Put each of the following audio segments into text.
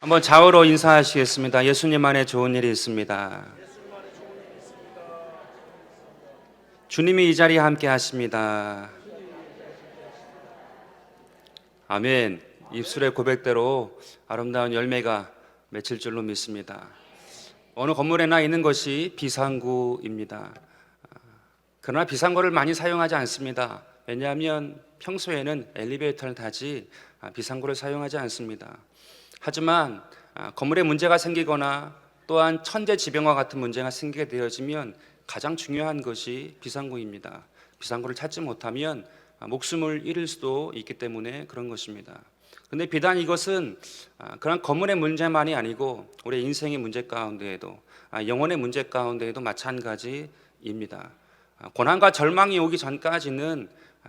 한번 좌우로 인사하시겠습니다. 예수님 안에 좋은 일이 있습니다. 주님이 이 자리에 함께 하십니다. 아멘. 입술의 고백대로 아름다운 열매가 맺힐 줄로 믿습니다. 어느 건물에나 있는 것이 비상구입니다. 그러나 비상구를 많이 사용하지 않습니다. 왜냐하면 평소에는 엘리베이터를 타지 비상구를 사용하지 않습니다. 하지만 건물에 문제가 생기거나 또한 천재지변과 같은 문제가 생기게 되어지면 가장 중요한 것이 비상구입니다. 비상구를 찾지 못하면 목숨을 잃을 수도 있기 때문에 그런 것입니다. 그런데 비단 이것은 그런 건물의 문제만이 아니고 우리 인생의 문제 가운데에도 영혼의 문제 가운데에도 마찬가지입니다. 고난과 절망이 오기 전까지는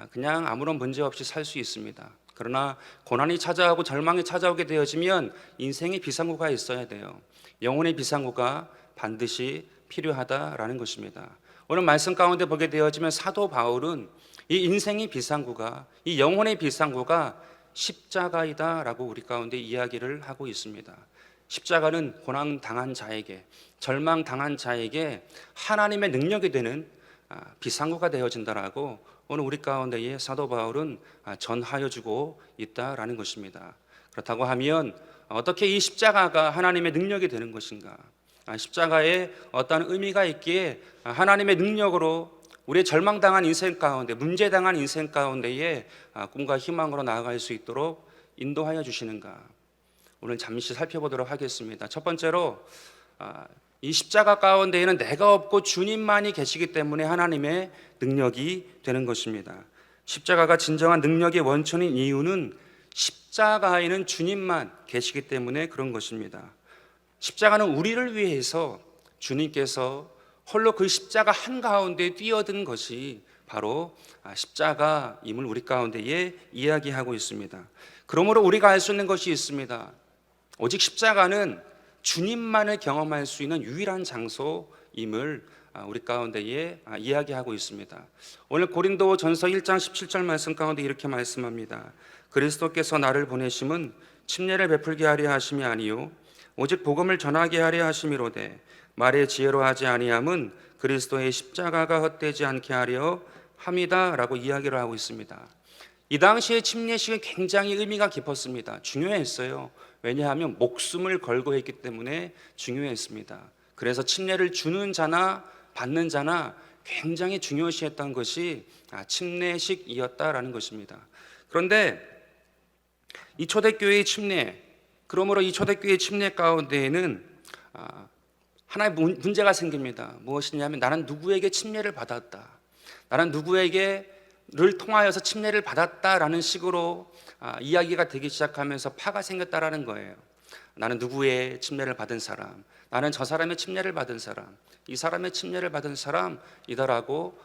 그냥 아무런 문제 없이 살 수 있습니다. 그러나 고난이 찾아오고 절망이 찾아오게 되어지면 인생의 비상구가 있어야 돼요. 영혼의 비상구가 반드시 필요하다라는 것입니다. 오늘 말씀 가운데 보게 되어지면 사도 바울은 이 인생의 비상구가, 이 영혼의 비상구가 십자가이다라고 우리 가운데 이야기를 하고 있습니다. 십자가는 고난 당한 자에게, 절망 당한 자에게 하나님의 능력이 되는 비상구가 되어진다라고 오늘 우리 가운데에 사도 바울은 전하여 주고 있다라는 것입니다. 그렇다고 하면 어떻게 이 십자가가 하나님의 능력이 되는 것인가? 십자가에 어떤 의미가 있기에 하나님의 능력으로 우리의 절망당한 인생 가운데, 문제당한 인생 가운데에 꿈과 희망으로 나아갈 수 있도록 인도하여 주시는가? 오늘 잠시 살펴보도록 하겠습니다. 첫 번째로 이 십자가 가운데에는 내가 없고 주님만이 계시기 때문에 하나님의 능력이 되는 것입니다. 십자가가 진정한 능력의 원천인 이유는 십자가에는 주님만 계시기 때문에 그런 것입니다. 십자가는 우리를 위해서 주님께서 홀로 그 십자가 한가운데 뛰어든 것이 바로 십자가임을 우리 가운데에 이야기하고 있습니다. 그러므로 우리가 알 수 있는 것이 있습니다. 오직 십자가는 주님만을 경험할 수 있는 유일한 장소임을 우리 가운데에 이야기하고 있습니다. 오늘 고린도 전서 1장 17절 말씀 가운데 이렇게 말씀합니다. 그리스도께서 나를 보내심은 침례를 베풀게 하려 하심이 아니요 오직 복음을 전하게 하려 하심이로되 말의 지혜로 하지 아니함은 그리스도의 십자가가 헛되지 않게 하려 함이다라고 이야기를 하고 있습니다. 이 당시의 침례식은 굉장히 의미가 깊었습니다. 중요했어요. 왜냐하면 목숨을 걸고 했기 때문에 중요했습니다. 그래서 침례를 주는 자나 받는 자나 굉장히 중요시했던 것이 침례식이었다라는 것입니다. 그런데 이 초대교회의 침례, 그러므로 이 초대교회의 침례 가운데에는 하나의 문제가 생깁니다. 무엇이냐면 나는 누구에게 침례를 받았다. 나는 누구에게를 통하여서 침례를 받았다라는 식으로 이야기가 되기 시작하면서 파가 생겼다라는 거예요. 나는 누구의 침례를 받은 사람, 나는 저 사람의 침례를 받은 사람, 이 사람의 침례를 받은 사람이다라고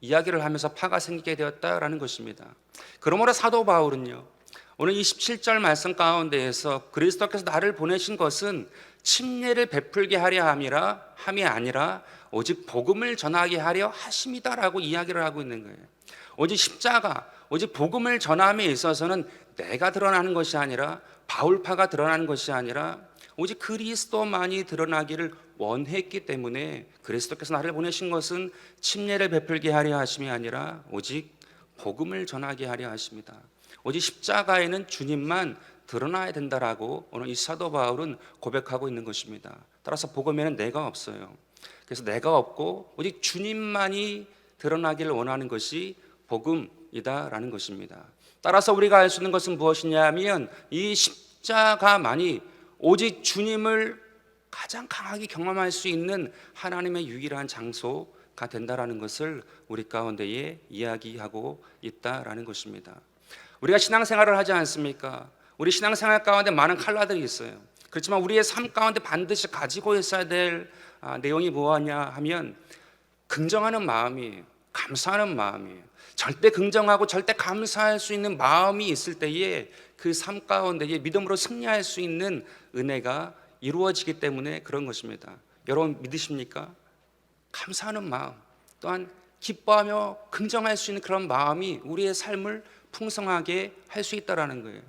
이야기를 하면서 파가 생기게 되었다라는 것입니다. 그러므로 사도 바울은요, 오늘 27절 말씀 가운데에서 그리스도께서 나를 보내신 것은 침례를 베풀게 하려 함이 아니라 오직 복음을 전하게 하려 하심이다라고 이야기를 하고 있는 거예요. 오직 십자가, 오직 복음을 전함에 있어서는 내가 드러나는 것이 아니라 바울파가 드러나는 것이 아니라 오직 그리스도만이 드러나기를 원했기 때문에 그리스도께서 나를 보내신 것은 침례를 베풀게 하려 하심이 아니라 오직 복음을 전하게 하려 하십니다. 오직 십자가에는 주님만 드러나야 된다라고 오늘 이 사도 바울은 고백하고 있는 것입니다. 따라서 복음에는 내가 없어요. 그래서 내가 없고 오직 주님만이 드러나기를 원하는 것이 복음이다라는 것입니다. 따라서 우리가 알 수 있는 것은 무엇이냐면 이 십자가만이 오직 주님을 가장 강하게 경험할 수 있는 하나님의 유일한 장소가 된다라는 것을 우리 가운데에 이야기하고 있다라는 것입니다. 우리가 신앙생활을 하지 않습니까? 우리 신앙생활 가운데 많은 칼라들이 있어요. 그렇지만 우리의 삶 가운데 반드시 가지고 있어야 될 내용이 무엇이냐 하면 긍정하는 마음이에요. 감사하는 마음이에요. 절대 긍정하고 절대 감사할 수 있는 마음이 있을 때에 그 삶 가운데에 믿음으로 승리할 수 있는 은혜가 이루어지기 때문에 그런 것입니다. 여러분 믿으십니까? 감사하는 마음, 또한 기뻐하며 긍정할 수 있는 그런 마음이 우리의 삶을 풍성하게 할 수 있다라는 거예요.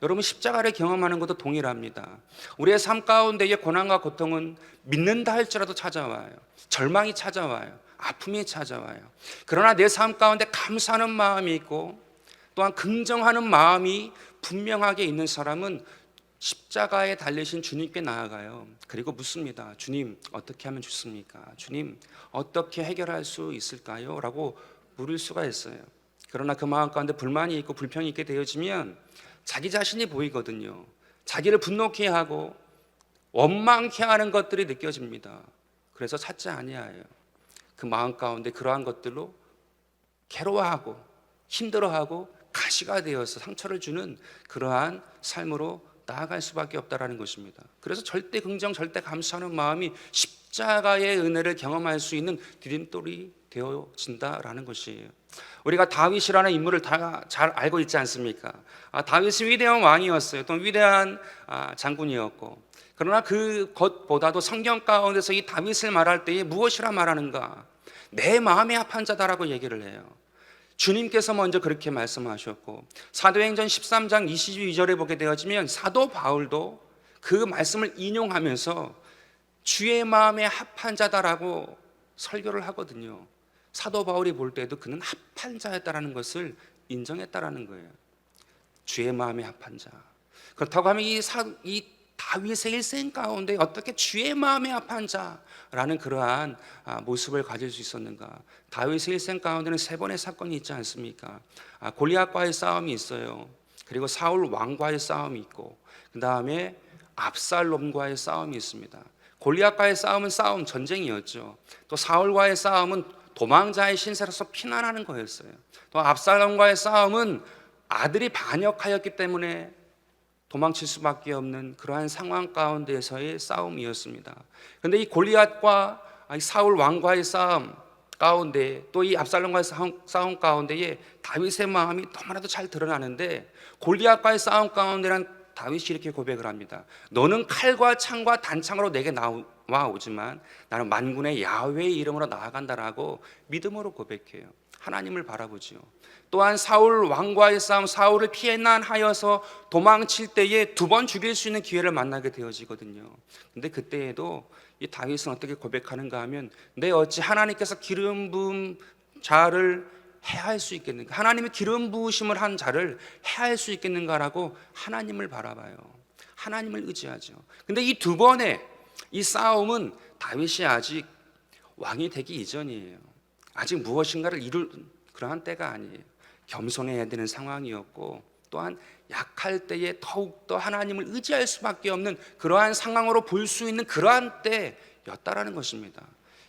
여러분, 십자가를 경험하는 것도 동일합니다. 우리의 삶 가운데의 고난과 고통은 믿는다 할지라도 찾아와요. 절망이 찾아와요. 아픔이 찾아와요. 그러나 내 삶 가운데 감사하는 마음이 있고 또한 긍정하는 마음이 분명하게 있는 사람은 십자가에 달리신 주님께 나아가요. 그리고 묻습니다. 주님, 어떻게 하면 좋습니까? 주님, 어떻게 해결할 수 있을까요? 라고 물을 수가 있어요. 그러나 그 마음 가운데 불만이 있고 불평이 있게 되어지면 자기 자신이 보이거든요. 자기를 분노케 하고 원망케 하는 것들이 느껴집니다. 그래서 찾지 아니하여요. 그 마음 가운데 그러한 것들로 괴로워하고 힘들어하고 가시가 되어서 상처를 주는 그러한 삶으로 나아갈 수밖에 없다라는 것입니다. 그래서 절대 긍정, 절대 감사하는 마음이 십자가의 은혜를 경험할 수 있는 디딤돌이 되어진다라는 것이에요. 우리가 다윗이라는 인물을 다 잘 알고 있지 않습니까? 다윗은 위대한 왕이었어요. 또 위대한 장군이었고, 그러나 그것보다도 성경 가운데서 이 다윗을 말할 때에 무엇이라 말하는가? 내 마음에 합한 자다라고 얘기를 해요. 주님께서 먼저 그렇게 말씀하셨고, 사도행전 13장 22절에 보게 되어지면 사도 바울도 그 말씀을 인용하면서 주의 마음에 합한 자다라고 설교를 하거든요. 사도 바울이 볼 때도 그는 합한 자였다라는 것을 인정했다라는 거예요. 주의 마음에 합한 자. 그렇다고 하면 이 다윗의 일생 가운데 어떻게 주의 마음에 합한 자라는 그러한 모습을 가질 수 있었는가? 다윗의 일생 가운데는 세 번의 사건이 있지 않습니까? 골리앗과의 싸움이 있어요. 그리고 사울 왕과의 싸움이 있고, 그 다음에 압살롬과의 싸움이 있습니다. 골리앗과의 싸움은 전쟁이었죠. 또 사울과의 싸움은 도망자의 신세로서 피난하는 거였어요. 또 압살롬과의 싸움은 아들이 반역하였기 때문에 도망칠 수밖에 없는 그러한 상황 가운데서의 싸움이었습니다. 그런데 이 골리앗과 사울 왕과의 싸움 가운데, 또 이 압살롬과의 싸움 가운데에 다윗의 마음이 너무나도 잘 드러나는데, 골리앗과의 싸움 가운데는 다윗이 이렇게 고백을 합니다. 너는 칼과 창과 단창으로 내게 나와오지만 나는 만군의 야훼의 이름으로 나아간다라고 믿음으로 고백해요. 하나님을 바라보지요. 또한 사울 왕과의 싸움, 사울을 피난하여서 도망칠 때에 두 번 죽일 수 있는 기회를 만나게 되어지거든요. 근데 그때에도 이 다윗은 어떻게 고백하는가 하면, 내 어찌 하나님께서 기름 부음 자를 해할 수 있겠는가? 하나님이 기름 부으심을 한 자를 해할 수 있겠는가라고 하나님을 바라봐요. 하나님을 의지하죠. 근데 이 두 번의 이 싸움은 다윗이 아직 왕이 되기 이전이에요. 아직 무엇인가를 이룰 그러한 때가 아니에요. 겸손해야 되는 상황이었고, 또한 약할 때에 더욱더 하나님을 의지할 수밖에 없는 그러한 상황으로 볼 수 있는 그러한 때였다라는 것입니다.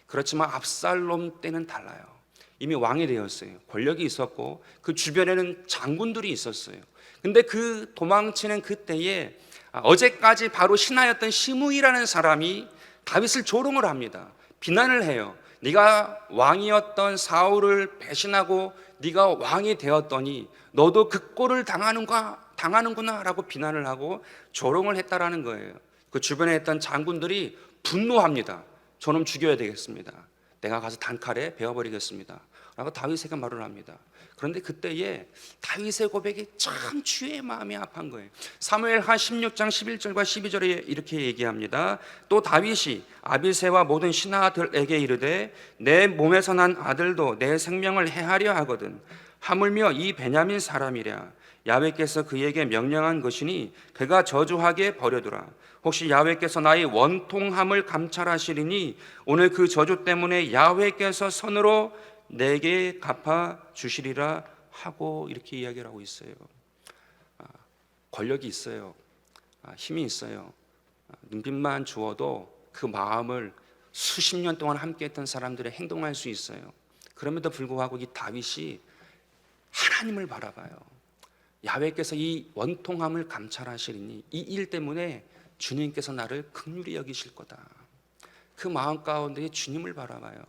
그렇지만 압살롬 때는 달라요. 이미 왕이 되었어요. 권력이 있었고 그 주변에는 장군들이 있었어요. 근데 그 도망치는 그때에 어제까지 바로 신하였던 시므이라는 사람이 다윗을 조롱을 합니다. 비난을 해요. 네가 왕이었던 사울을 배신하고 네가 왕이 되었더니 너도 그 꼴을 당하는구나 라고 비난을 하고 조롱을 했다라는 거예요. 그 주변에 있던 장군들이 분노합니다. 저놈 죽여야 되겠습니다. 내가 가서 단칼에 베어버리겠습니다 라고 다윗에게 말을 합니다. 그런데 그때에 다윗의 고백이 참 주의 마음이 아픈 거예요. 사무엘하 16장 11절과 12절에 이렇게 얘기합니다. 또 다윗이 아비새와 모든 신하들에게 이르되 내 몸에서 난 아들도 내 생명을 해하려 하거든. 하물며 이 베냐민 사람이랴. 야훼께서 그에게 명령한 것이니 그가 저주하게 버려두라. 혹시 야훼께서 나의 원통함을 감찰하시리니 오늘 그 저주 때문에 야훼께서 선으로 내게 갚아 주시리라 하고 이렇게 이야기를 하고 있어요. 권력이 있어요. 힘이 있어요. 눈빛만 주어도 그 마음을 수십 년 동안 함께했던 사람들의 행동할 수 있어요. 그럼에도 불구하고 이 다윗이 하나님을 바라봐요. 야훼께서 이 원통함을 감찰하시리니 이 일 때문에 주님께서 나를 긍휼히 여기실 거다. 그 마음 가운데 주님을 바라봐요.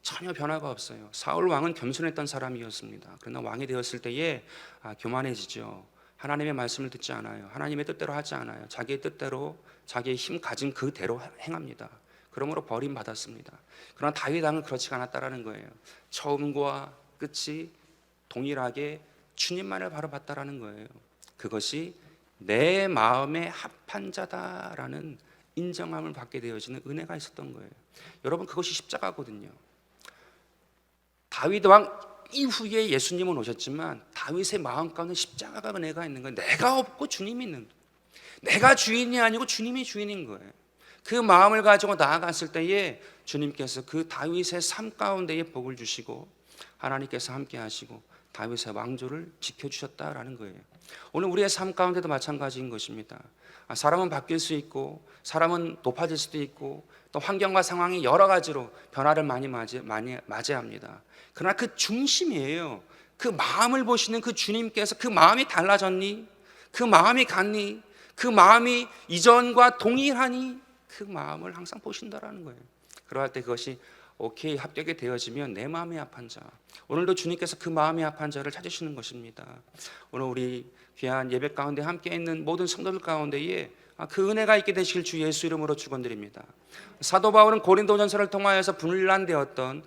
전혀 변화가 없어요. 사울 왕은 겸손했던 사람이었습니다. 그러나 왕이 되었을 때에 교만해지죠. 하나님의 말씀을 듣지 않아요. 하나님의 뜻대로 하지 않아요. 자기의 뜻대로 자기의 힘 가진 그대로 행합니다. 그러므로 버림받았습니다. 그러나 다윗 왕은 그렇지가 않았다라는 거예요. 처음과 끝이 동일하게 주님만을 바라봤다라는 거예요. 그것이 내 마음에 합한 자다라는 인정함을 받게 되어지는 은혜가 있었던 거예요. 여러분, 그것이 십자가거든요. 다윗 왕 이후에 예수님은 오셨지만 다윗의 마음 가운데 십자가가 은혜가 있는 거예요. 내가 없고 주님이 있는 거예요. 내가 주인이 아니고 주님이 주인인 거예요. 그 마음을 가지고 나아갔을 때에 주님께서 그 다윗의 삶 가운데에 복을 주시고 하나님께서 함께 하시고 다윗의 왕조를 지켜주셨다라는 거예요. 오늘 우리의 삶 가운데도 마찬가지인 것입니다. 사람은 바뀔 수 있고 사람은 높아질 수도 있고 또 환경과 상황이 여러 가지로 변화를 많이 맞이합니다. 그러나 그 중심이에요. 그 마음을 보시는 그 주님께서 그 마음이 달라졌니? 그 마음이 같니? 그 마음이 이전과 동일하니? 그 마음을 항상 보신다라는 거예요. 그러할 때 그것이 오케이 합격이 되어지면 내 마음이 합한 자, 오늘도 주님께서 그 마음이 합한 자를 찾으시는 것입니다. 오늘 우리 귀한 예배 가운데 함께 있는 모든 성도들 가운데에 그 은혜가 있게 되실 주 예수 이름으로 축원드립니다. 사도 바울은 고린도전서를 통하여서 분리되었던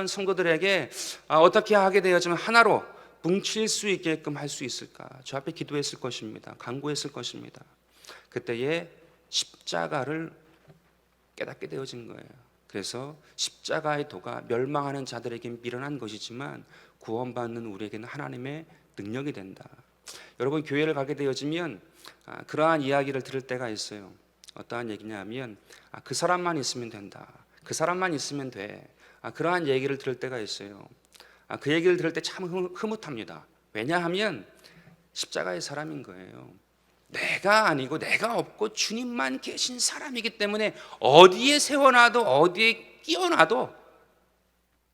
성도들에게 어떻게 하게 되어지면 하나로 뭉칠 수 있게끔 할 수 있을까? 저 앞에 기도했을 것입니다. 간구했을 것입니다. 그때에 십자가를 깨닫게 되어진 거예요. 그래서 십자가의 도가 멸망하는 자들에게 미련한 것이지만 구원받는 우리에게는 하나님의 능력이 된다. 여러분, 교회를 가게 되어지면 그러한 이야기를 들을 때가 있어요. 어떠한 얘기냐면 그 사람만 있으면 된다. 그 사람만 있으면 돼. 그러한 얘기를 들을 때가 있어요. 그 얘기를 들을 때 참 흐뭇합니다. 왜냐하면 십자가의 사람인 거예요. 내가 아니고 내가 없고 주님만 계신 사람이기 때문에 어디에 세워놔도 어디에 끼워놔도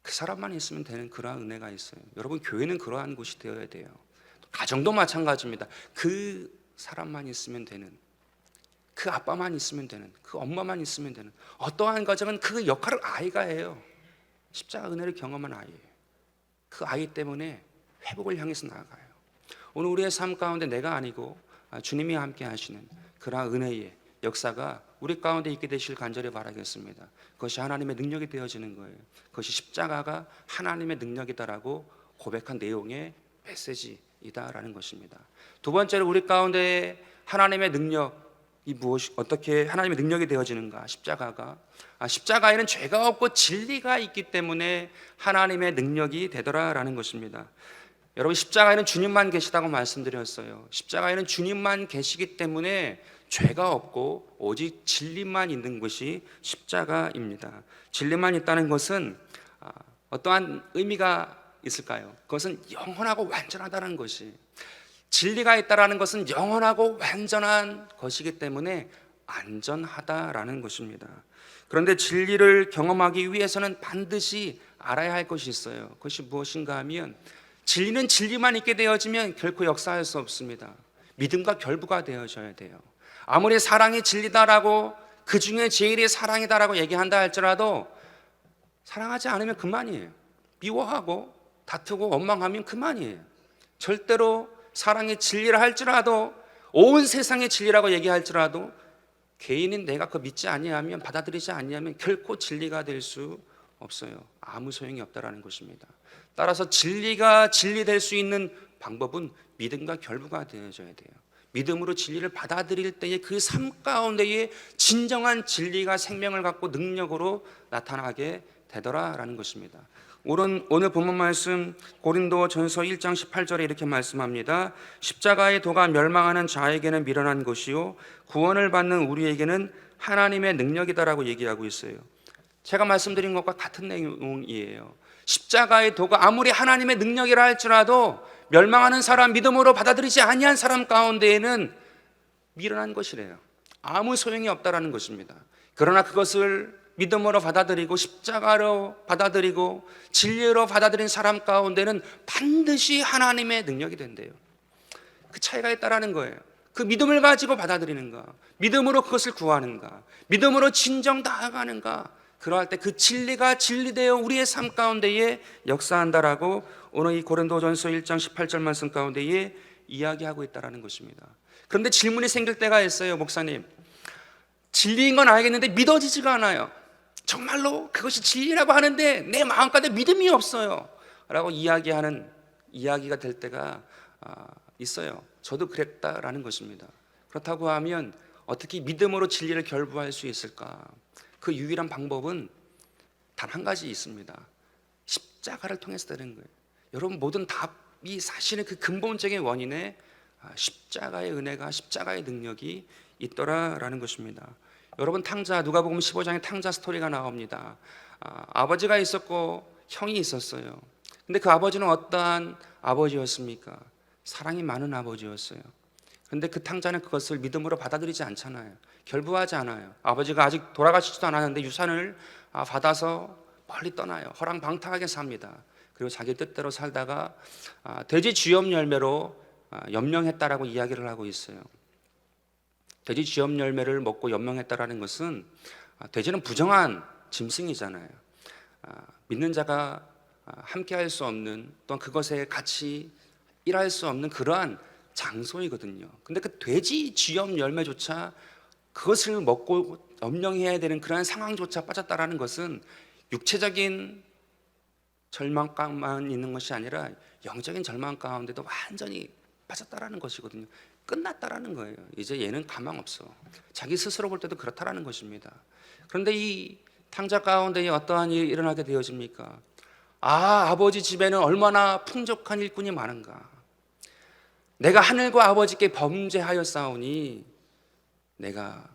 그 사람만 있으면 되는 그러한 은혜가 있어요. 여러분, 교회는 그러한 곳이 되어야 돼요. 가정도 마찬가지입니다. 그 사람만 있으면 되는, 그 아빠만 있으면 되는, 그 엄마만 있으면 되는, 어떠한 가정은 그 역할을 아이가 해요. 십자가 은혜를 경험한 아이예요. 그 아이 때문에 회복을 향해서 나아가요. 오늘 우리의 삶 가운데 내가 아니고 주님이 함께 하시는 그러한 은혜의 역사가 우리 가운데 있게 되실 간절히 바라겠습니다. 그것이 하나님의 능력이 되어지는 거예요. 그것이 십자가가 하나님의 능력이다라고 고백한 내용의 메시지이다라는 것입니다. 두 번째로 우리 가운데 하나님의 능력이 어떻게 하나님의 능력이 되어지는가? 십자가에는 죄가 없고 진리가 있기 때문에 하나님의 능력이 되더라라는 것입니다. 여러분, 십자가에는 주님만 계시다고 말씀드렸어요. 십자가에는 주님만 계시기 때문에 죄가 없고 오직 진리만 있는 것이 십자가입니다. 진리만 있다는 것은 어떠한 의미가 있을까요? 그것은 영원하고 완전하다는 것이, 진리가 있다라는 것은 영원하고 완전한 것이기 때문에 안전하다라는 것입니다. 그런데 진리를 경험하기 위해서는 반드시 알아야 할 것이 있어요. 그것이 무엇인가 하면 진리는 진리만 있게 되어지면 결코 역사할 수 없습니다. 믿음과 결부가 되어져야 돼요. 아무리 사랑이 진리다라고, 그 중에 제일이 사랑이다라고 얘기한다 할지라도 사랑하지 않으면 그만이에요. 미워하고 다투고 원망하면 그만이에요. 절대로 사랑이 진리라 할지라도, 온 세상의 진리라고 얘기할지라도 개인인 내가 그거 믿지 아니하면, 받아들이지 아니하면 결코 진리가 될 수 없어요. 아무 소용이 없다라는 것입니다. 따라서 진리가 진리될 수 있는 방법은 믿음과 결부가 되어져야 돼요. 믿음으로 진리를 받아들일 때의 그 삶 가운데에 진정한 진리가 생명을 갖고 능력으로 나타나게 되더라라는 것입니다. 오늘 본문 말씀 고린도전서 1장 18절에 이렇게 말씀합니다. 십자가의 도가 멸망하는 자에게는 미련한 것이요 구원을 받는 우리에게는 하나님의 능력이다라고 얘기하고 있어요. 제가 말씀드린 것과 같은 내용이에요. 십자가의 도가 아무리 하나님의 능력이라 할지라도 멸망하는 사람, 믿음으로 받아들이지 아니한 사람 가운데에는 미련한 것이래요. 아무 소용이 없다라는 것입니다. 그러나 그것을 믿음으로 받아들이고 십자가로 받아들이고 진리로 받아들인 사람 가운데는 반드시 하나님의 능력이 된대요. 그 차이가 있다라는 거예요. 그 믿음을 가지고 받아들이는가, 믿음으로 그것을 구하는가, 믿음으로 진정 나아가는가, 그러할 때 그 진리가 진리되어 우리의 삶 가운데에 역사한다라고 오늘 이 고린도전서 1장 18절 말씀 가운데에 이야기하고 있다라는 것입니다. 그런데 질문이 생길 때가 있어요. 목사님, 진리인 건 알겠는데 믿어지지가 않아요. 정말로 그것이 진리라고 하는데 내 마음가운데 믿음이 없어요 라고 이야기하는 이야기가 될 때가 있어요. 저도 그랬다라는 것입니다. 그렇다고 하면 어떻게 믿음으로 진리를 결부할 수 있을까? 그 유일한 방법은 단 한 가지 있습니다. 십자가를 통해서 되는 거예요. 여러분, 모든 답이 사실은 그 근본적인 원인에 십자가의 은혜가, 십자가의 능력이 있더라라는 것입니다. 여러분, 탕자, 누가복음 15장에 탕자 스토리가 나옵니다. 아버지가 있었고 형이 있었어요. 근데 그 아버지는 어떠한 아버지였습니까? 사랑이 많은 아버지였어요. 근데 그 탕자는 그것을 믿음으로 받아들이지 않잖아요. 결부하지 않아요. 아버지가 아직 돌아가시지도 않았는데 유산을 받아서 멀리 떠나요. 허랑방탕하게 삽니다. 그리고 자기 뜻대로 살다가 돼지 쥐염 열매로 연명했다라고 이야기를 하고 있어요. 돼지 쥐염 열매를 먹고 연명했다라는 것은 돼지는 부정한 짐승이잖아요. 믿는 자가 함께할 수 없는, 또한 그것에 같이 일할 수 없는 그러한 장소이거든요. 근데 그 돼지 쥐염 열매조차 그것을 먹고 연명해야 되는 그러한 상황조차 빠졌다라는 것은 육체적인 절망감만 있는 것이 아니라 영적인 절망 가운데도 완전히 빠졌다라는 것이거든요. 끝났다라는 거예요. 이제 얘는 가망 없어. 자기 스스로 볼 때도 그렇다라는 것입니다. 그런데 이 탕자 가운데 어떠한 일이 일어나게 되어집니까? 아버지 집에는 얼마나 풍족한 일꾼이 많은가. 내가 하늘과 아버지께 범죄하였사오니 내가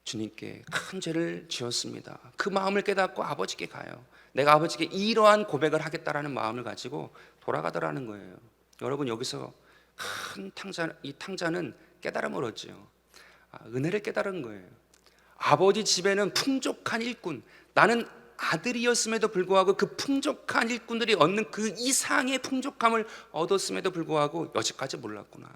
주님께 큰 죄를 지었습니다. 그 마음을 깨닫고 아버지께 가요. 내가 아버지께 이러한 고백을 하겠다라는 마음을 가지고 돌아가더라는 거예요. 여러분, 여기서 큰 이 탕자는 깨달음을 얻죠. 은혜를 깨달은 거예요. 아버지 집에는 풍족한 일꾼, 나는 아들이었음에도 불구하고 그 풍족한 일꾼들이 얻는 그 이상의 풍족함을 얻었음에도 불구하고 여지까지 몰랐구나.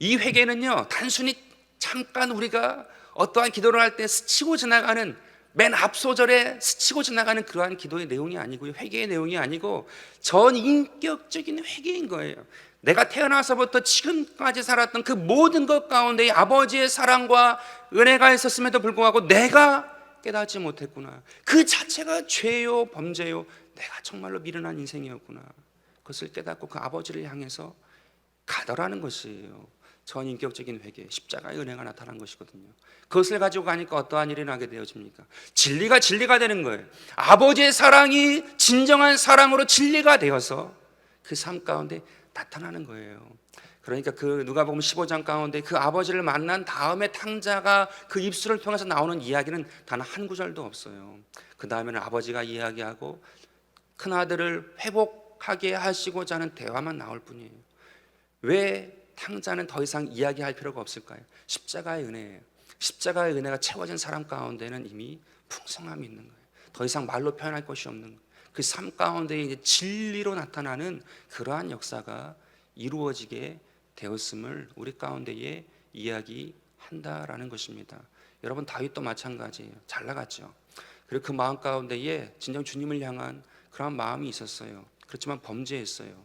이 회개는요, 단순히 잠깐 우리가 어떠한 기도를 할 때 스치고 지나가는, 맨 앞소절에 스치고 지나가는 그러한 기도의 내용이 아니고요, 회개의 내용이 아니고 전 인격적인 회개인 거예요. 내가 태어나서부터 지금까지 살았던 그 모든 것 가운데 아버지의 사랑과 은혜가 있었음에도 불구하고 내가 깨닫지 못했구나. 그 자체가 죄요, 범죄요, 내가 정말로 미련한 인생이었구나. 그것을 깨닫고 그 아버지를 향해서 가더라는 것이에요. 전인격적인 회개, 십자가의 은혜가 나타난 것이거든요. 그것을 가지고 가니까 어떠한 일이 나게 되어집니까? 진리가 되는 거예요. 아버지의 사랑이 진정한 사랑으로 진리가 되어서 그 삶 가운데 나타나는 거예요. 그러니까 그 누가복음 15장 가운데 그 아버지를 만난 다음에 탕자가 그 입술을 통해서 나오는 이야기는 단 한 구절도 없어요. 그 다음에는 아버지가 이야기하고 큰 아들을 회복하게 하시고자 하는 대화만 나올 뿐이에요. 왜 탕자는 더 이상 이야기할 필요가 없을까요? 십자가의 은혜예요. 십자가의 은혜가 채워진 사람 가운데는 이미 풍성함이 있는 거예요. 더 이상 말로 표현할 것이 없는 거예요. 그 삶 가운데 이제 진리로 나타나는 그러한 역사가 이루어지게 되었음을 우리 가운데에 이야기한다라는 것입니다. 여러분, 다윗도 마찬가지예요. 잘 나갔죠. 그리고 그 마음 가운데에 진정 주님을 향한 그러한 마음이 있었어요. 그렇지만 범죄했어요.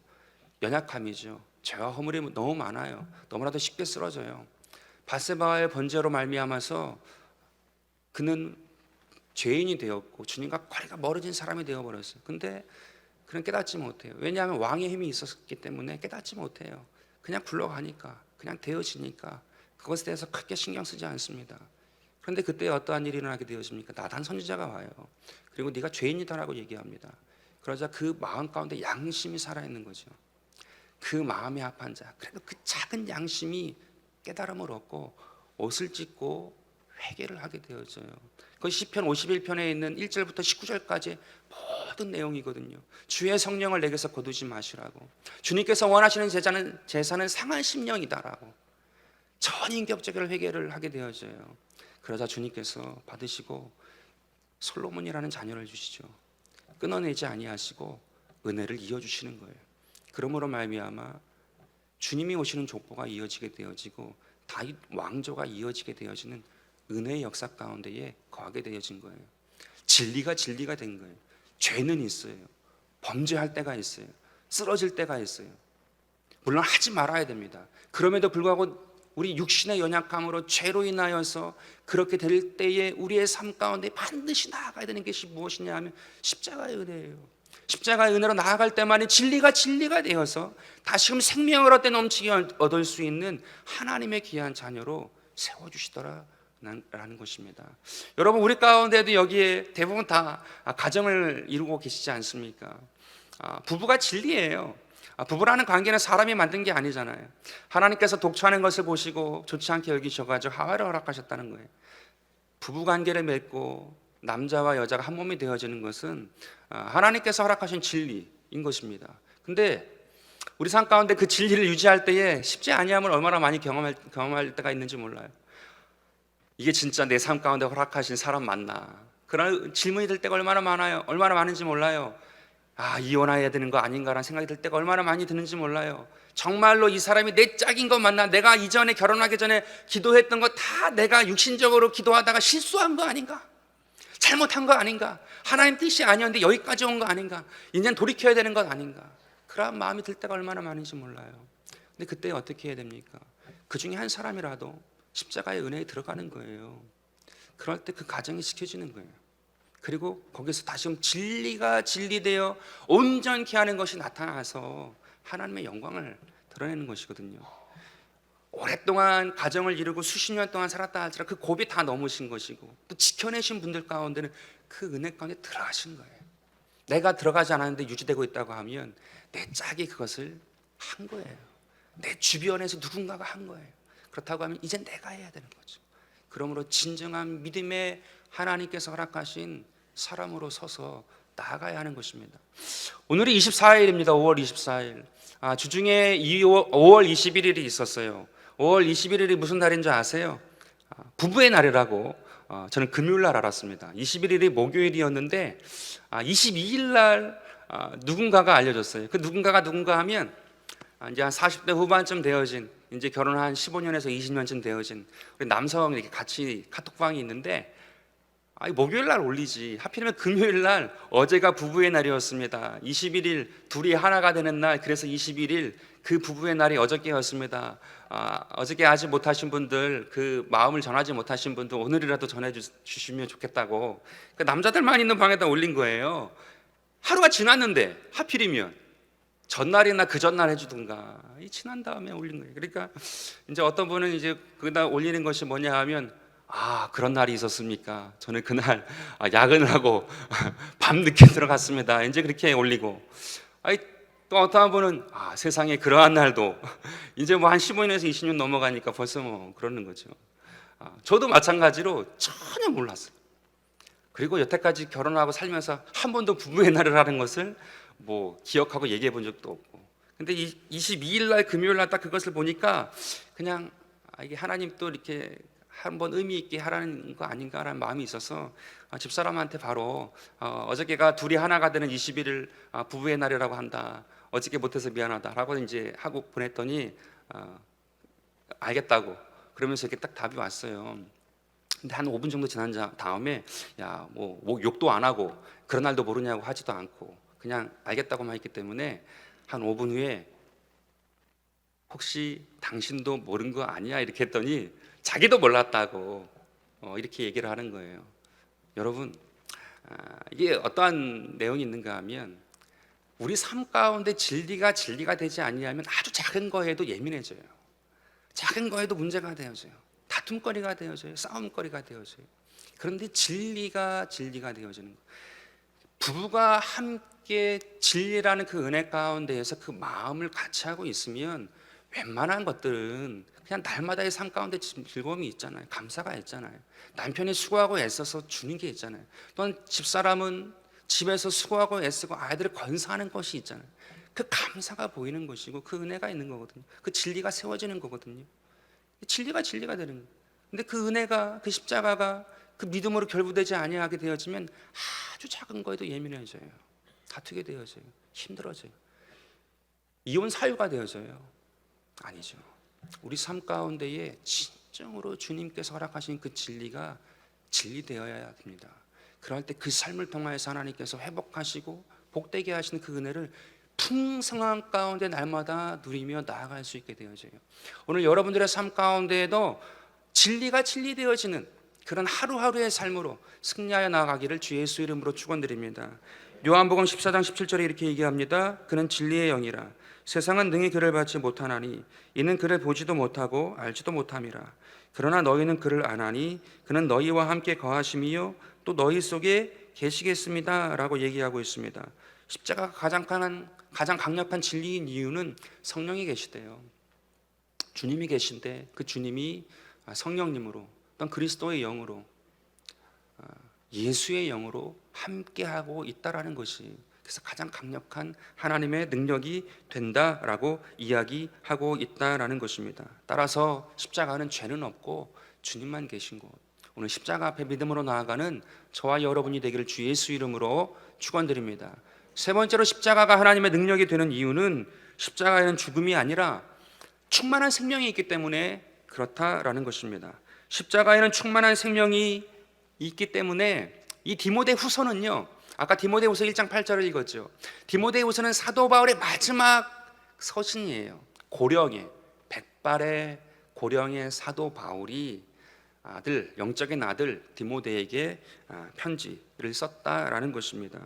연약함이죠. 죄와 허물이 너무 많아요. 너무나도 쉽게 쓰러져요. 밧세바와의 번제로 말미암아서 그는 죄인이 되었고 주님과 거리가 멀어진 사람이 되어버렸어요. 근데 그는 깨닫지 못해요. 왜냐하면 왕의 힘이 있었기 때문에 깨닫지 못해요. 그냥 굴러가니까, 그냥 되어지니까 그것에 대해서 크게 신경 쓰지 않습니다. 그런데 그때 어떠한 일이 일어나게 되어집니까? 나단 선지자가 와요. 그리고 네가 죄인이다라고 얘기합니다. 그러자 그 마음 가운데 양심이 살아있는 거죠. 그 마음에 합한 자, 그래도 그 작은 양심이 깨달음을 얻고 옷을 찢고 회개를 하게 되어져요. 그것이 시편 51편에 있는 1절부터 19절까지 모든 내용이거든요. 주의 성령을 내게서 거두지 마시라고, 주님께서 원하시는 제사는 상한 심령이다라고 전인격적인 회개를 하게 되어져요. 그러자 주님께서 받으시고 솔로몬이라는 자녀를 주시죠. 끊어내지 아니하시고 은혜를 이어주시는 거예요. 그러므로 말미암아 주님이 오시는 족보가 이어지게 되어지고 다윗 왕조가 이어지게 되어지는 은혜의 역사 가운데에 거하게 되어진 거예요. 진리가 된 거예요. 죄는 있어요. 범죄할 때가 있어요. 쓰러질 때가 있어요. 물론 하지 말아야 됩니다. 그럼에도 불구하고 우리 육신의 연약함으로 죄로 인하여서 그렇게 될 때에 우리의 삶 가운데 반드시 나아가야 되는 것이 무엇이냐 하면 십자가의 은혜예요. 십자가의 은혜로 나아갈 때만이 진리가 되어서 다시금 생명을 얻되 넘치게 얻을 수 있는 하나님의 귀한 자녀로 세워주시더라 라는 것입니다. 여러분, 우리 가운데도 여기에 대부분 다 가정을 이루고 계시지 않습니까? 부부가 진리예요. 부부라는 관계는 사람이 만든 게 아니잖아요. 하나님께서 독초하는 것을 보시고 좋지 않게 여기셔가지고 하와를 허락하셨다는 거예요. 부부 관계를 맺고 남자와 여자가 한 몸이 되어지는 것은 하나님께서 허락하신 진리인 것입니다. 근데 우리 삶 가운데 그 진리를 유지할 때에 쉽지 아니함을 얼마나 많이 경험할 때가 있는지 몰라요. 이게 진짜 내 삶 가운데 허락하신 사람 맞나? 그런 질문이 들 때가 얼마나 많아요. 얼마나 많은지 몰라요. 이혼해야 되는 거 아닌가라는 생각이 들 때가 얼마나 많이 드는지 몰라요. 정말로 이 사람이 내 짝인 것 맞나? 내가 이전에 결혼하기 전에 기도했던 거 다 내가 육신적으로 기도하다가 실수한 거 아닌가? 잘못한 거 아닌가? 하나님 뜻이 아니었는데 여기까지 온 거 아닌가? 이제는 돌이켜야 되는 것 아닌가? 그런 마음이 들 때가 얼마나 많은지 몰라요. 근데 그때 어떻게 해야 됩니까? 그 중에 한 사람이라도 십자가의 은혜에 들어가는 거예요. 그럴 때 그 가정이 지켜지는 거예요. 그리고 거기서 다시금 진리가 진리되어 온전케 하는 것이 나타나서 하나님의 영광을 드러내는 것이거든요. 오랫동안 가정을 이루고 수십 년 동안 살았다 할지라도 그 곱이 다 넘으신 것이고 또 지켜내신 분들 가운데는 그 은혜 가운데 들어가신 거예요. 내가 들어가지 않았는데 유지되고 있다고 하면 내 짝이 그것을 한 거예요. 내 주변에서 누군가가 한 거예요. 그렇다고 하면 이제 내가 해야 되는 거죠. 그러므로 진정한 믿음의 하나님께서 허락하신 사람으로 서서 나아가야 하는 것입니다. 오늘이 24일입니다. 5월 24일. 주중에 5월 21일이 있었어요. 5월 21일이 무슨 날인 줄 아세요? 부부의 날이라고 저는 금요일 날 알았습니다. 21일이 목요일이었는데 22일 날 누군가가 알려줬어요. 그 누군가가 누군가 하면 이제 한 40대 후반쯤 되어진, 이제 결혼 한 15년에서 20년쯤 되어진 우리 남성 이렇게 같이 카톡방이 있는데 목요일 날 올리지, 하필이면 금요일 날, 어제가 부부의 날이었습니다. 21일 둘이 하나가 되는 날, 그래서 21일 그 부부의 날이 어저께였습니다. 어저께 하지 못하신 분들, 그 마음을 전하지 못하신 분들 오늘이라도 전해주시면 좋겠다고 그 남자들만 있는 방에다 올린 거예요. 하루가 지났는데 하필이면 전날이나 그 전날 해주든가 지난 다음에 올린 거예요. 그러니까 이제 어떤 분은 이제 그날 올리는 것이 뭐냐 하면 그런 날이 있었습니까? 저는 그날 야근을 하고 밤늦게 들어갔습니다. 이제 그렇게 올리고, 또 어떤 분은 세상에 그러한 날도 이제 뭐 한 15년에서 20년 넘어가니까 벌써 뭐 그러는 거죠. 저도 마찬가지로 전혀 몰랐어요. 그리고 여태까지 결혼하고 살면서 한 번도 부부의 날을 하는 것을 뭐 기억하고 얘기해 본 적도 없고, 근데 22일 날 금요일 날 딱 그것을 보니까 그냥 이게 하나님 또 이렇게 한번 의미 있게 하라는 거 아닌가라는 마음이 있어서 집사람한테 바로 어저께가 둘이 하나가 되는 21일 부부의 날이라고 한다. 어저께 못해서 미안하다라고 이제 하고 보냈더니 알겠다고 그러면서 이렇게 딱 답이 왔어요. 근데 한 5분 정도 지난 다음에 뭐 욕도 안 하고 그런 날도 모르냐고 하지도 않고 그냥 알겠다고만 했기 때문에 한 5분 후에 혹시 당신도 모른 거 아니야? 이렇게 했더니 자기도 몰랐다고 이렇게 얘기를 하는 거예요. 여러분, 이게 어떠한 내용이 있는가 하면 우리 삶 가운데 진리가 되지 아니하면 아주 작은 거에도 예민해져요. 작은 거에도 문제가 되어져요. 다툼거리가 되어져요. 싸움거리가 되어져요. 그런데 진리가 되어지는 거. 부부가 함께 진리라는 그 은혜 가운데에서 그 마음을 같이 하고 있으면 웬만한 것들은 그냥 날마다의 삶 가운데 즐거움이 있잖아요. 감사가 있잖아요. 남편이 수고하고 애써서 주는 게 있잖아요. 또한 집사람은 집에서 수고하고 애쓰고 아이들을 건사하는 것이 있잖아요. 그 감사가 보이는 것이고 그 은혜가 있는 거거든요. 그 진리가 세워지는 거거든요. 진리가 되는 거예요. 근데 그 은혜가, 그 십자가가 그 믿음으로 결부되지 아니하게 되어지면 아주 작은 거에도 예민해져요. 다투게 되어져요. 힘들어져요. 이혼 사유가 되어져요. 아니죠. 우리 삶 가운데에 진정으로 주님께서 허락하신 그 진리가 진리되어야 됩니다. 그럴 때 그 삶을 통하여서 하나님께서 회복하시고 복되게 하시는 그 은혜를 풍성한 가운데 날마다 누리며 나아갈 수 있게 되어져요. 오늘 여러분들의 삶 가운데에도 진리가 진리되어지는 그런 하루하루의 삶으로 승리하여 나아가기를 주 예수 이름으로 축원드립니다. 요한복음 14장 17절에 이렇게 얘기합니다. 그는 진리의 영이라 세상은 능히 그를 받지 못하나니 이는 그를 보지도 못하고 알지도 못함이라. 그러나 너희는 그를 아나니 그는 너희와 함께 거하심이요 또 너희 속에 계시겠습니다 라고 얘기하고 있습니다. 십자가가 가장 강력한 진리인 이유는 성령이 계시대요. 주님이 계신데 그 주님이 성령님으로 또는 그리스도의 영으로 예수의 영으로 함께하고 있다라는 것이 그래서 가장 강력한 하나님의 능력이 된다라고 이야기하고 있다라는 것입니다. 따라서 십자가는 죄는 없고 주님만 계신 곳. 오늘 십자가 앞에 믿음으로 나아가는 저와 여러분이 되기를 주 예수 이름으로 축원드립니다. 세 번째로 십자가가 하나님의 능력이 되는 이유는 십자가에는 죽음이 아니라 충만한 생명이 있기 때문에 그렇다라는 것입니다. 십자가에는 충만한 생명이 있기 때문에 이 디모데후서는요, 아까 디모데후서 1장 8절을 읽었죠. 디모데후서는 사도 바울의 마지막 서신이에요. 고령의 백발의 고령의 사도 바울이 영적인 아들 디모데에게 편지를 썼다라는 것입니다.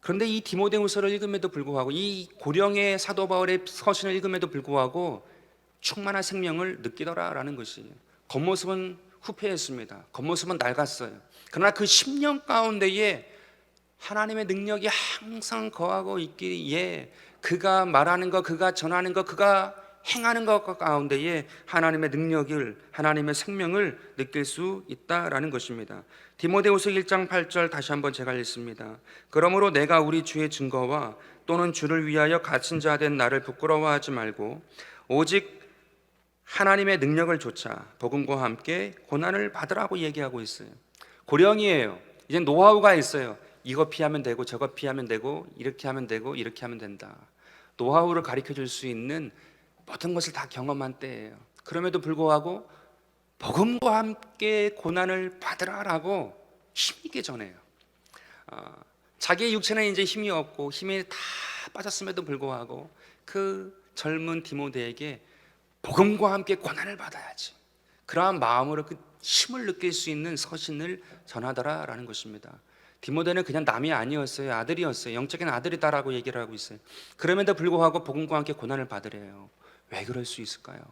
그런데 이 디모데후서를 읽음에도 불구하고 이 고령의 사도 바울의 서신을 읽음에도 불구하고 충만한 생명을 느끼더라라는 것이에요. 겉모습은 후패했습니다. 겉모습은 낡았어요. 그러나 그 10년 가운데에 하나님의 능력이 항상 거하고 있기에 그가 말하는 것, 그가 전하는 것, 그가 행하는 것 가운데에 하나님의 능력을, 하나님의 생명을 느낄 수 있다라는 것입니다. 디모데후서 1장 8절 다시 한번 제가 읽습니다. 그러므로 내가 우리 주의 증거와 또는 주를 위하여 갇힌 자 된 나를 부끄러워하지 말고 오직 하나님의 능력을 좇아 복음과 함께 고난을 받으라고 얘기하고 있어요. 고령이에요. 이제 노하우가 있어요. 이거 피하면 되고 저거 피하면 되고 이렇게 하면 되고 이렇게 하면 된다. 노하우를 가르쳐 줄 수 있는 모든 것을 다 경험한 때예요. 그럼에도 불구하고 복음과 함께 고난을 받으라라고 힘있게 전해요. 자기의 육체는 이제 힘이 없고 힘이 다 빠졌음에도 불구하고 그 젊은 디모데에게 복음과 함께 고난을 받아야지, 그러한 마음으로 그 힘을 느낄 수 있는 서신을 전하더라라는 것입니다. 디모데는 그냥 남이 아니었어요. 아들이었어요. 영적인 아들이다라고 얘기를 하고 있어요. 그럼에도 불구하고 복음과 함께 고난을 받으래요. 왜 그럴 수 있을까요?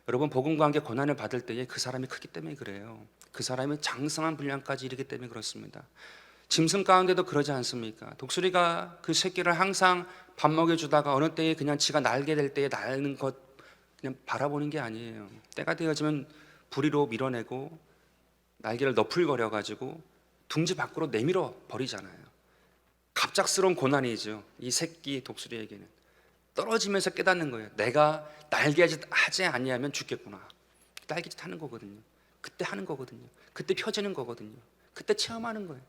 여러분, 복음과 함께 고난을 받을 때에 그 사람이 크기 때문에 그래요. 그 사람이 장성한 분량까지 이르기 때문에 그렇습니다. 짐승 가운데도 그러지 않습니까? 독수리가 그 새끼를 항상 밥 먹여주다가 어느 때에 그냥 지가 날게 될 때에 날는 것 그냥 바라보는 게 아니에요. 때가 되어지면 부리로 밀어내고 날개를 너풀거려 가지고 둥지 밖으로 내밀어 버리잖아요. 갑작스러운 고난이죠. 이 새끼 독수리에게는 떨어지면서 깨닫는 거예요. 내가 날개짓 하지 아니하면 죽겠구나. 날개짓 하는 거거든요. 그때 하는 거거든요. 그때 펴지는 거거든요. 그때 체험하는 거예요.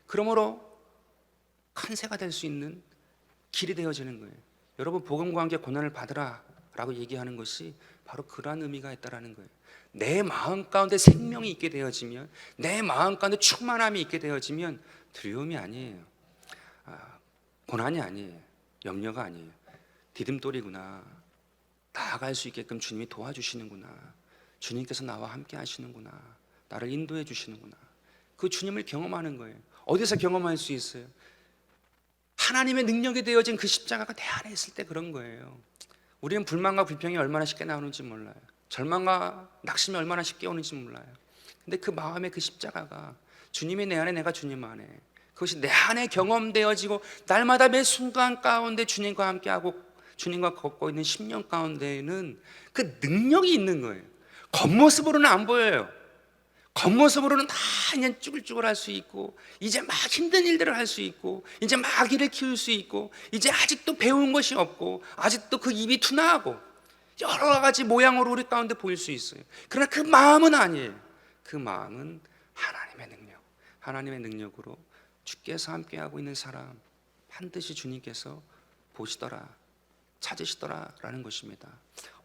그러므로 큰 새가 될 수 있는 길이 되어지는 거예요. 여러분, 복음과 함께 고난을 받으라 라고 얘기하는 것이 바로 그러한 의미가 있다는 거예요. 내 마음 가운데 생명이 있게 되어지면, 내 마음 가운데 충만함이 있게 되어지면 두려움이 아니에요. 고난이 아니에요. 염려가 아니에요. 디딤돌이구나. 나아갈 수 있게끔 주님이 도와주시는구나. 주님께서 나와 함께 하시는구나. 나를 인도해 주시는구나. 그 주님을 경험하는 거예요. 어디서 경험할 수 있어요? 하나님의 능력이 되어진 그 십자가가 내 안에 있을 때 그런 거예요. 우리는 불만과 불평이 얼마나 쉽게 나오는지 몰라요. 절망과 낙심이 얼마나 쉽게 오는지 몰라요. 근데 그 마음의 그 십자가가 주님이 내 안에, 내가 주님 안에, 그것이 내 안에 경험되어지고 날마다 매 순간 가운데 주님과 함께하고 주님과 걷고 있는 10년 가운데에는 그 능력이 있는 거예요. 겉모습으로는 안 보여요. 겉모습으로는 다 그냥 쭈글쭈글 할 수 있고, 이제 막 힘든 일들을 할 수 있고, 이제 막 아기를 키울 수 있고, 이제 아직도 배운 것이 없고, 아직도 그 입이 둔하고 여러 가지 모양으로 우리 가운데 보일 수 있어요. 그러나 그 마음은 아니에요. 그 마음은 하나님의 능력, 하나님의 능력으로 주께서 함께하고 있는 사람 반드시 주님께서 보시더라, 찾으시더라라는 것입니다.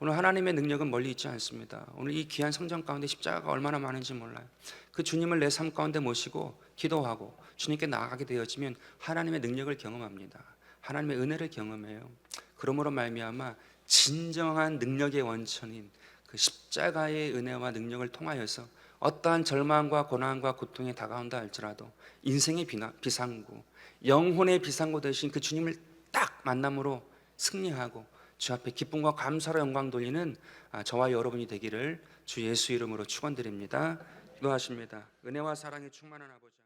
오늘 하나님의 능력은 멀리 있지 않습니다. 오늘 이 귀한 성전 가운데 십자가가 얼마나 많은지 몰라요. 그 주님을 내 삶 가운데 모시고 기도하고 주님께 나아가게 되어지면 하나님의 능력을 경험합니다. 하나님의 은혜를 경험해요. 그러므로 말미암아 진정한 능력의 원천인 그 십자가의 은혜와 능력을 통하여서 어떠한 절망과 고난과 고통에 다가온다 할지라도 인생의 비상구, 영혼의 비상구 되신 그 주님을 딱 만남으로 승리하고 주 앞에 기쁨과 감사로 영광 돌리는 저와 여러분이 되기를 주 예수 이름으로 축원드립니다. 기도하십니다. 은혜와 사랑이 충만한 아버지.